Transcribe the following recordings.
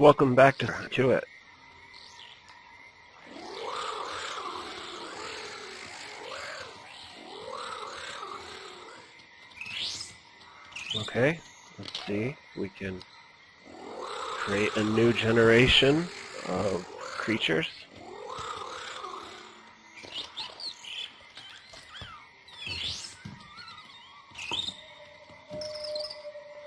Welcome back to it. Okay, let's see. We can create a new generation of creatures.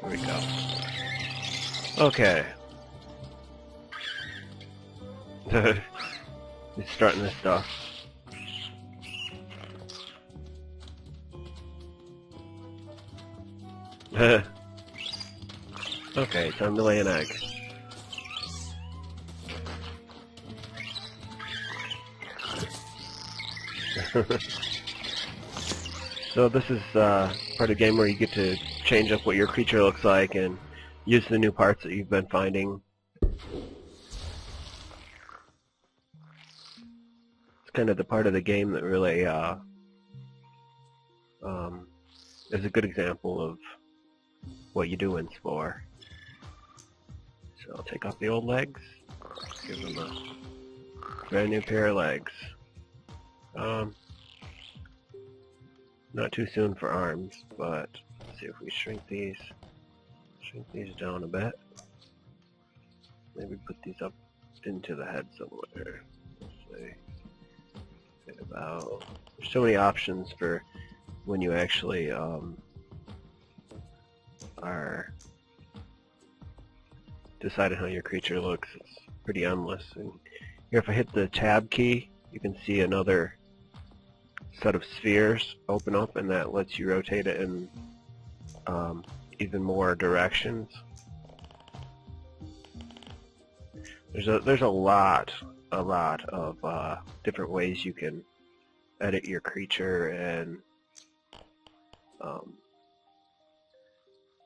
There we go. Okay. He's starting this stuff. Okay, time to lay an egg. So this is part of the game where you get to change up what your creature looks like and use the new parts that you've been finding. It's kind of the part of the game that really is a good example of what you do in SPORE. So I'll take off the old legs, give them a brand new pair of legs. Not too soon for arms, but let's see if we shrink these down a bit. Maybe put these up into the head somewhere. Let's see. Get about. There's so many options for when you actually are deciding how your creature looks. It's pretty endless. And here, if I hit the tab key, you can see another set of spheres open up, and that lets you rotate it in even more directions. There's a lot of different ways you can edit your creature and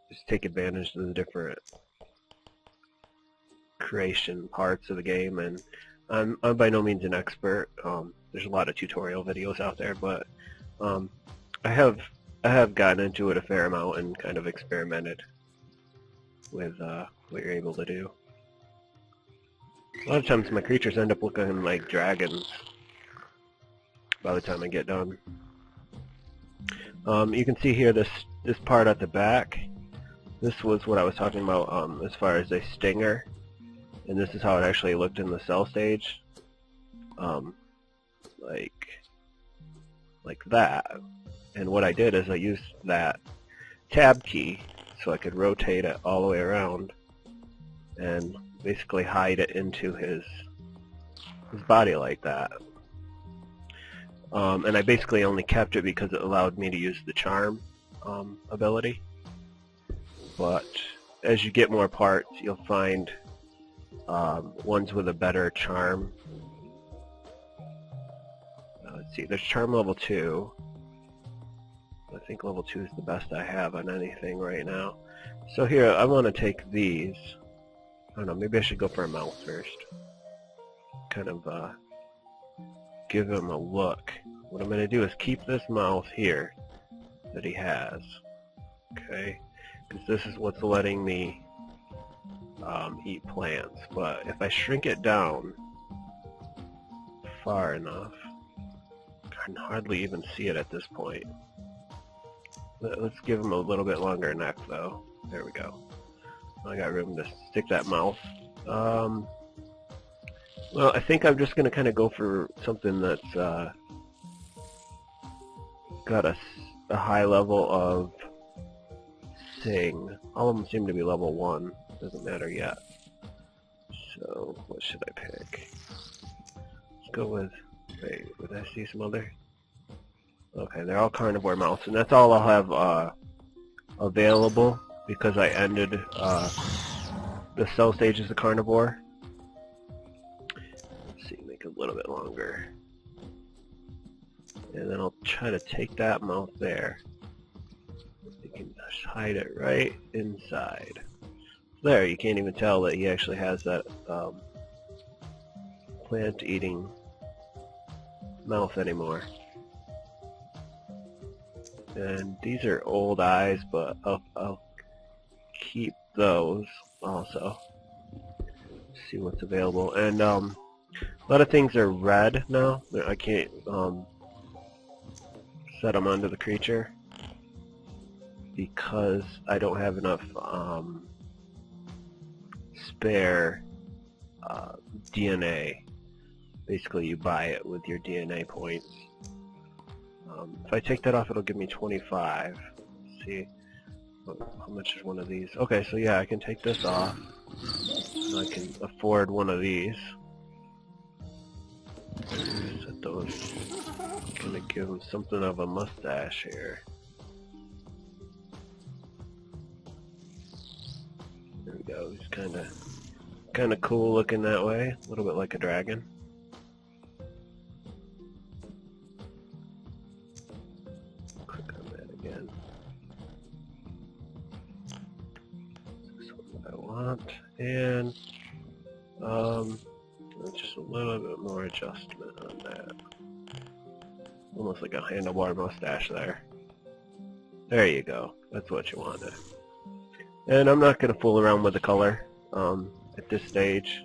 just take advantage of the different creation parts of the game. And I'm by no means an expert. There's a lot of tutorial videos out there, but I have gotten into it a fair amount and kind of experimented with what you're able to do. A lot of times my creatures end up looking like dragons by the time I get done. You can see here this part at the back. This was what I was talking about as far as a stinger, and this is how it actually looked in the cell stage. Like that. And what I did is I used that tab key so I could rotate it all the way around and basically hide it into his body like that. And I basically only kept it because it allowed me to use the charm ability. But as you get more parts, you'll find ones with a better charm. Let's see, there's charm level 2. I think level 2 is the best I have on anything right now. So here, I want to take these. I don't know, maybe I should go for a mouth first. Kind of give him a look. What I'm going to do is keep this mouth here that he has. Okay? Because this is what's letting me eat plants. But if I shrink it down far enough, I can hardly even see it at this point. Let's give him a little bit longer neck though. There we go. I got room to stick that mouth. Well, I think I'm just going to kind of go for something that's got a high level of sing. All of them seem to be level 1. Doesn't matter yet. So, what should I pick? Let's go with... Wait, would I see some other? Okay, they're all carnivore mounts, and that's all I'll have available because I ended the cell stage as a carnivore. Let's see, make it a little bit longer. And then I'll try to take that mouth there. You can just hide it right inside. There, you can't even tell that he actually has that plant-eating mouth anymore. And these are old eyes, but I'll keep those also. see what's available. And a lot of things are red now. I can't set them onto the creature because I don't have enough spare DNA. Basically, you buy it with your DNA points. If I take that off, it'll give me 25. Let's see, how much is one of these? Okay, so yeah, I can take this off. And I can afford one of these. Set those. Gonna give him something of a mustache here. There we go. He's kind of cool looking that way. A little bit like a dragon. Click on that again. This is what I want, and just a little bit more adjustment on that. Almost like a handlebar mustache there. There you go. That's what you wanted. And I'm not going to fool around with the color at this stage.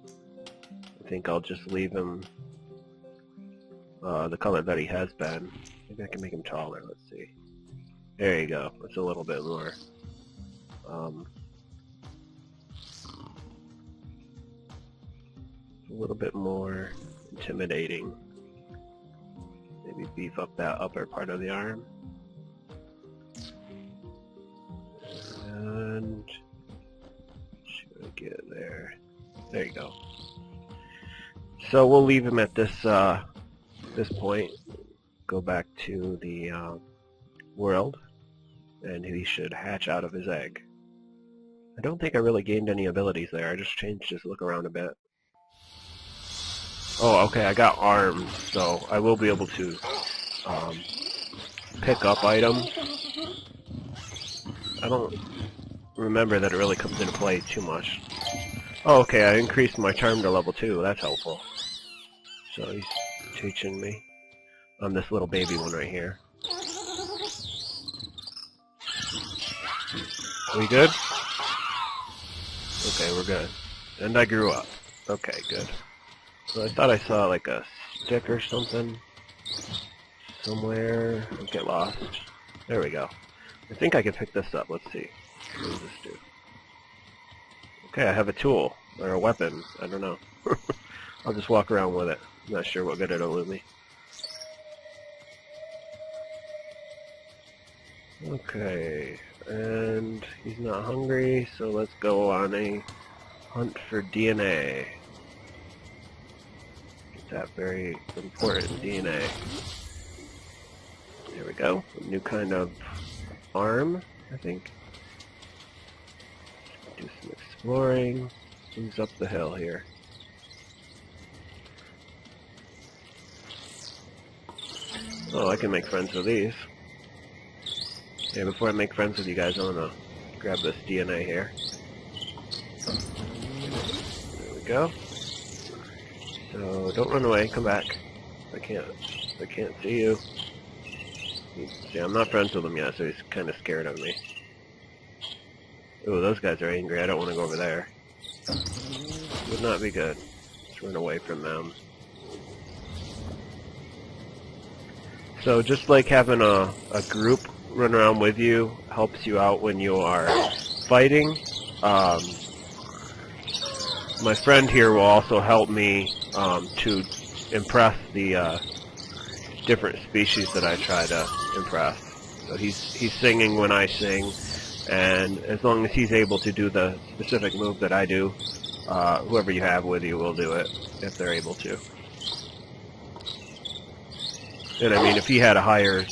I think I'll just leave him the color that he has been. Maybe I can make him taller. Let's see. There you go. That's a little bit more. A little bit more intimidating. Maybe beef up that upper part of the arm. And should I get there? There you go. So we'll leave him at this this point. Go back to the world, and he should hatch out of his egg. I don't think I really gained any abilities there. I just changed his look around a bit. Oh, okay, I got arms, so I will be able to pick up items. I don't remember that it really comes into play too much. Oh, okay, I increased my charm to level 2. That's helpful. So he's teaching me on this little baby one right here. Are we good? Okay, we're good. And I grew up. Okay, good. So I thought I saw like a stick or something somewhere. Don't get lost. There we go. I think I can pick this up. Let's see. What does this do? Okay, I have a tool. Or a weapon. I don't know. I'll just walk around with it. I'm not sure what good it'll do me. Okay. And he's not hungry, so let's go on a hunt for DNA. Get that very important DNA. There we go. A new kind of arm, I think. Do some exploring. Moves up the hill here. Oh, I can make friends with these. Okay, before I make friends with you guys, I want to grab this DNA here. There we go. So don't run away. Come back. I can't see you. See, I'm not friends with him yet, so he's kind of scared of me. Ooh, those guys are angry. I don't want to go over there. Would not be good. Let's run away from them. So just like having a group run around with you helps you out when you are fighting. My friend here will also help me to impress the different species that I try to impress. So he's singing when I sing, and as long as he's able to do the specific move that I do, whoever you have with you will do it if they're able to. And I mean, if he had a higher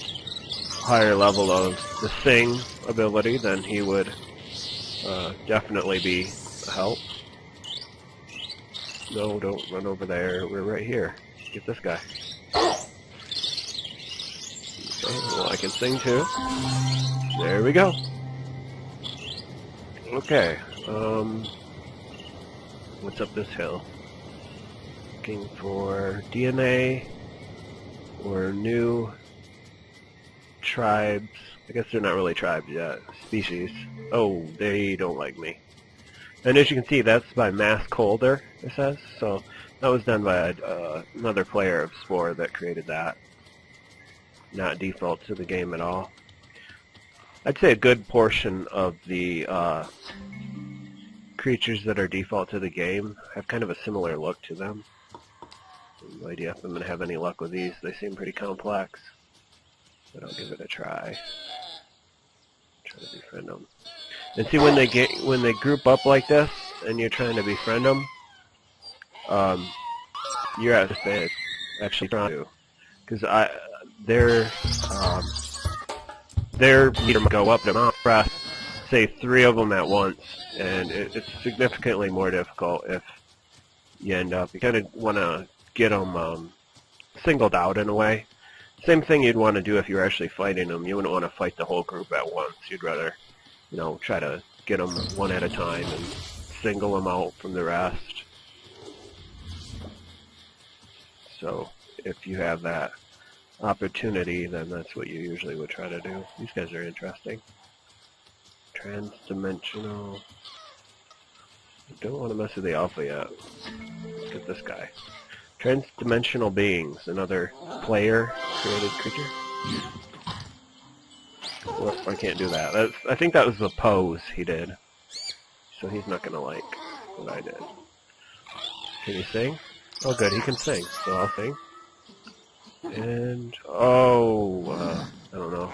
level of the sing ability, then he would definitely be a help. No, don't run over there. We're right here. Get this guy. Okay, well, I can sing too. There we go. Okay. What's up this hill? Looking for DNA or new tribes. I guess they're not really tribes yet. Species. Oh, they don't like me. And as you can see, that's by Mask Holder, it says. So that was done by another player of SPORE that created that. Not default to the game at all. I'd say a good portion of the creatures that are default to the game have kind of a similar look to them. No idea if I'm going to have any luck with these. They seem pretty complex. But I'll give it a try. Try to befriend them. And see, when they group up like this, and you're trying to befriend them, you're at disadvantage. Actually, trying to, because their meter might go up and I'll press, say, 3 of them at once, and it's significantly more difficult if you end up. You kind of want to get them singled out in a way. Same thing you'd want to do if you were actually fighting them. You wouldn't want to fight the whole group at once. You'd rather, try to get them one at a time and single them out from the rest. So if you have that opportunity, then that's what you usually would try to do. These guys are interesting. Transdimensional. I don't want to mess with the alpha yet. Let's get this guy. Transdimensional beings, another player-created creature. Well, I can't do that. I think that was the pose he did. So he's not going to like what I did. Can he sing? Oh good, he can sing, so I'll sing. And, I don't know.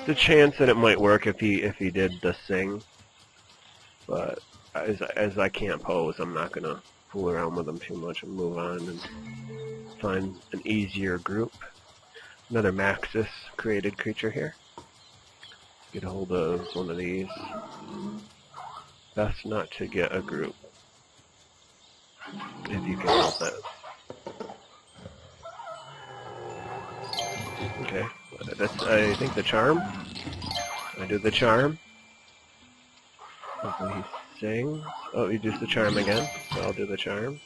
There's a chance that it might work if he did the sing. But as I can't pose, I'm not going to fool around with them too much and move on and find an easier group. Another Maxis created creature here. Get a hold of one of these. Best not to get a group if you can help it. Okay, that's I think the charm. I do the charm. Hopefully he sings. Oh, he does the charm again, so I'll do the charm.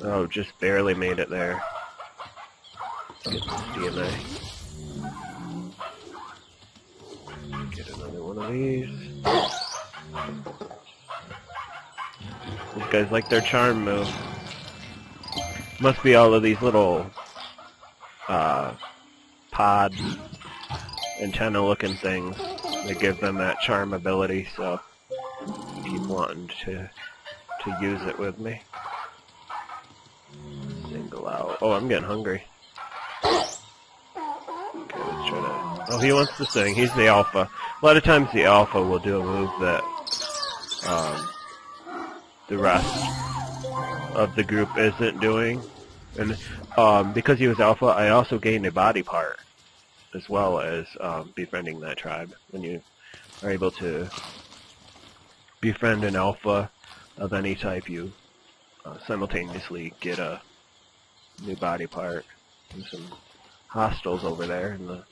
Oh, just barely made it there. Let's get this DNA. Get another one of these. These guys like their charm move. Must be all of these little pod antenna looking things that give them that charm ability, so I keep wanting to use it with me. Single out. Oh, I'm getting hungry. Okay, let's try to... Oh, he wants to sing. He's the alpha. A lot of times the alpha will do a move that the rest of the group isn't doing. And because he was alpha, I also gained a body part, as well as befriending that tribe. When you are able to befriend an alpha of any type, you simultaneously get a new body part. There's some hostiles over there in the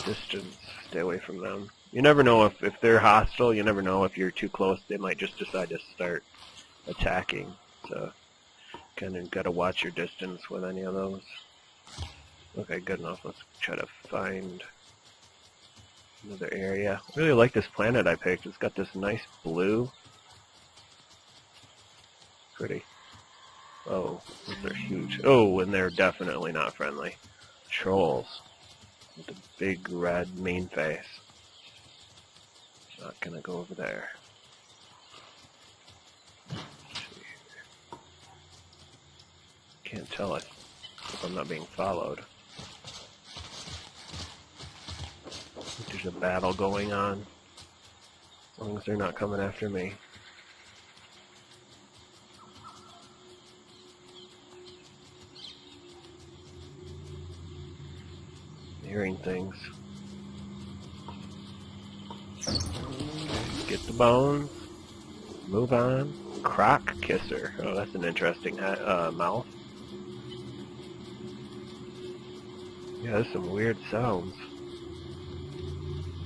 distance. Stay away from them. You never know if they're hostile. You never know if you're too close. They might just decide to start attacking. So kind of got to watch your distance with any of those. Okay, good enough. Let's try to find another area. I really like this planet I picked. It's got this nice blue. Pretty. Oh, those are huge. Oh, and they're definitely not friendly. Trolls. With the big red mean face. Not gonna go over there. Can't tell if I'm not being followed. There's a battle going on. As long as they're not coming after me. Hearing things. Get the bones. Move on. Croc kisser. Oh, that's an interesting mouth. Yeah, there's some weird sounds.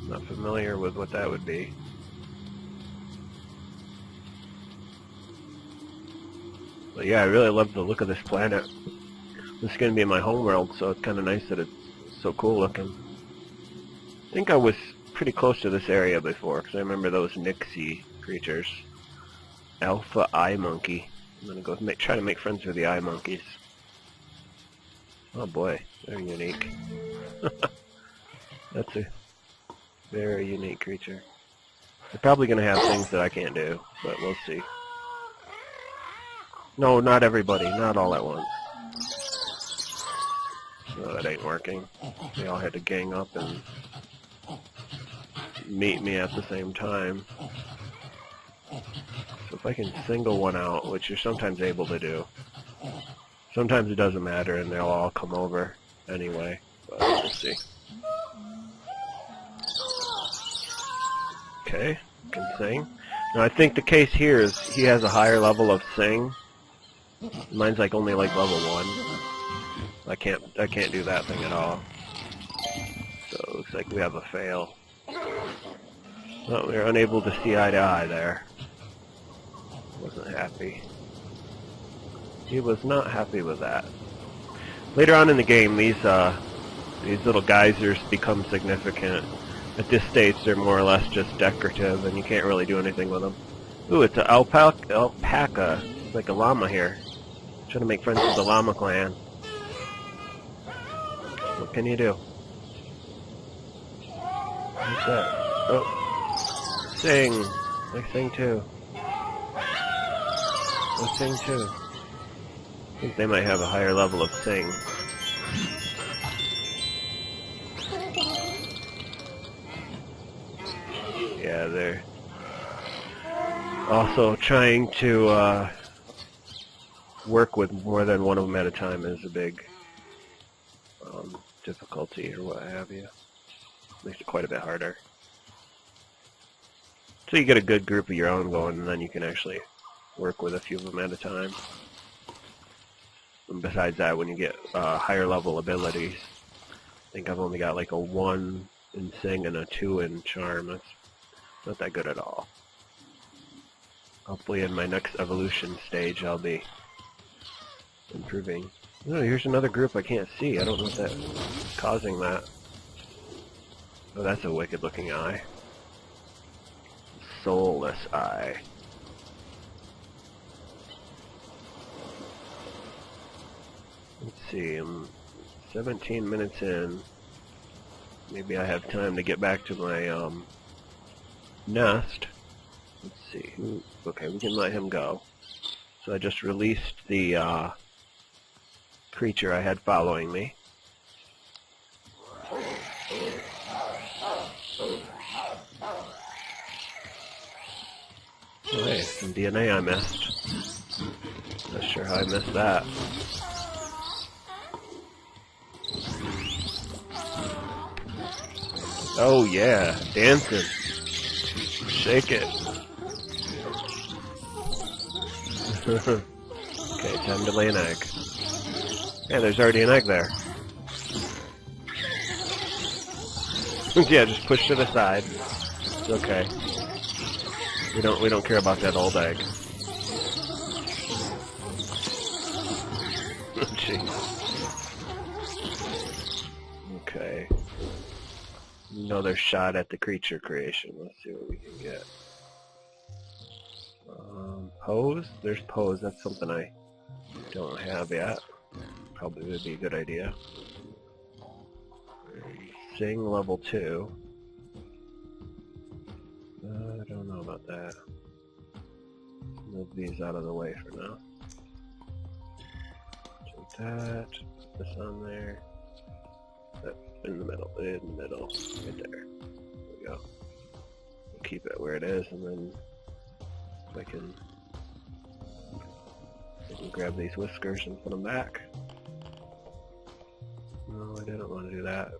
Not familiar with what that would be. But yeah, I really love the look of this planet. This is going to be my homeworld, so it's kind of nice that it's so cool looking. I think I was pretty close to this area before, because I remember those Nixie creatures. Alpha eye monkey. I'm gonna go try to make friends with the eye monkeys. Oh boy, they're unique. That's a very unique creature. They're probably gonna have things that I can't do, but we'll see. No, not everybody, not all at once. No, that ain't working. They all had to gang up and meet me at the same time. So if I can single one out, which you're sometimes able to do, sometimes it doesn't matter and they'll all come over anyway, but we'll see. Okay, can sing. Now I think the case here is he has a higher level of sing. Mine's like only like level 1. I can't do that thing at all. So it looks like we have a fail. Well, we were unable to see eye to eye there. Wasn't happy. He was not happy with that. Later on in the game, these little geysers become significant. At this stage, they're more or less just decorative, and you can't really do anything with them. Ooh, it's an alpaca. It's like a llama here. Trying to make friends with the llama clan. What can you do? What's that? Oh, sing. I sing too. I sing too. I think they might have a higher level of sing. Yeah, they're also trying to work with more than one of them at a time is a big difficulty or what have you. Makes it quite a bit harder. So you get a good group of your own going, and then you can actually work with a few of them at a time. And besides that, when you get higher level abilities, I think I've only got like a 1 in Sing and a 2 in Charm. That's not that good at all. Hopefully in my next evolution stage I'll be improving. Oh, here's another group I can't see. I don't know what's causing that. Oh, that's a wicked looking eye. Soulless eye. Let's see, I'm 17 minutes in. Maybe I have time to get back to my nest. Let's see. Okay, we can let him go. So I just released the creature I had following me. Oh, hey, some DNA I missed. Not sure how I missed that. Oh yeah, dancing. Shake it. Okay, time to lay an egg. Yeah, there's already an egg there. Yeah, just push to the side. It's okay. We don't care about that old egg. Jeez. Okay. Another shot at the creature creation. Let's see what we can get. Pose? There's pose. That's something I don't have yet. Probably would be a good idea. Sing level 2. I don't know about that. Move these out of the way for now. Take that. Put this on there. That in the middle. In the middle. Right there. There we go. We'll keep it where it is, and then I can grab these whiskers and put them back. No, I didn't want to do that.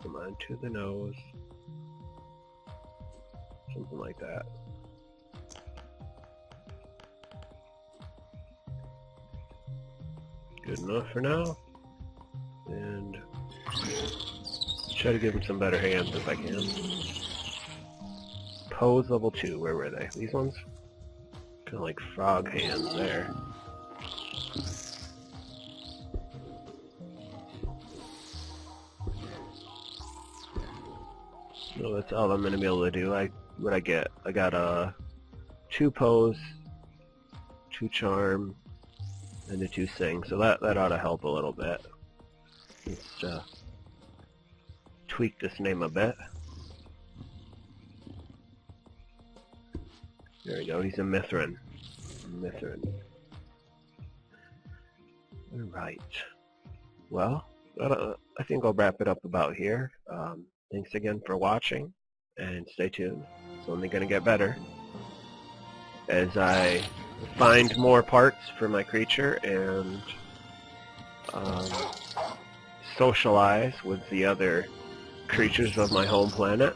Come on, to the nose. Something like that. Good enough for now. And try to give him some better hands if I can. Pose level 2, where were they? These ones? Kind of like frog hands there. So that's all I'm going to be able to do. What I get? I got 2 pose, 2 charm, and a 2 sing. So that ought to help a little bit. Let's tweak this name a bit. There we go. He's a Mythran. Alright. Well, I think I'll wrap it up about here. Thanks again for watching, and stay tuned. It's only going to get better as I find more parts for my creature and socialize with the other creatures of my home planet.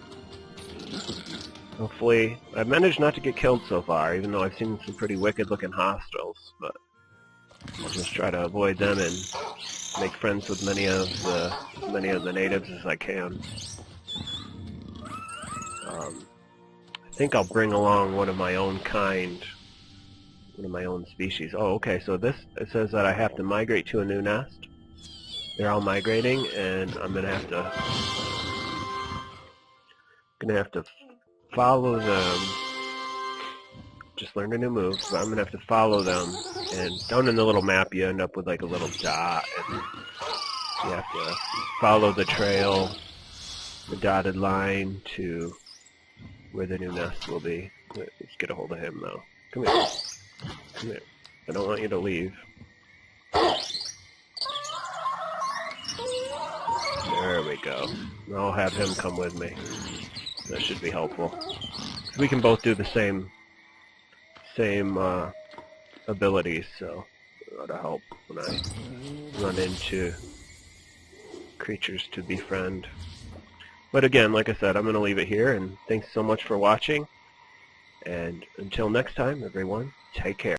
Hopefully, I've managed not to get killed so far, even though I've seen some pretty wicked-looking hostiles, but I'll just try to avoid them and make friends with many of the natives as I can. I think I'll bring along one of my own kind, one of my own species. Oh, okay, so it says that I have to migrate to a new nest. They're all migrating, and I'm gonna have to follow them. Just learned a new move, but I'm gonna have to follow them. And down in the little map, you end up with like a little dot, and you have to follow the trail, the dotted line, to where the new nest will be. Let's get a hold of him though. Come here. Come here. I don't want you to leave. There we go. I'll have him come with me. That should be helpful. We can both do the same abilities, so it ought to help when I run into creatures to befriend. But again, like I said, I'm going to leave it here, and thanks so much for watching. And until next time, everyone, take care.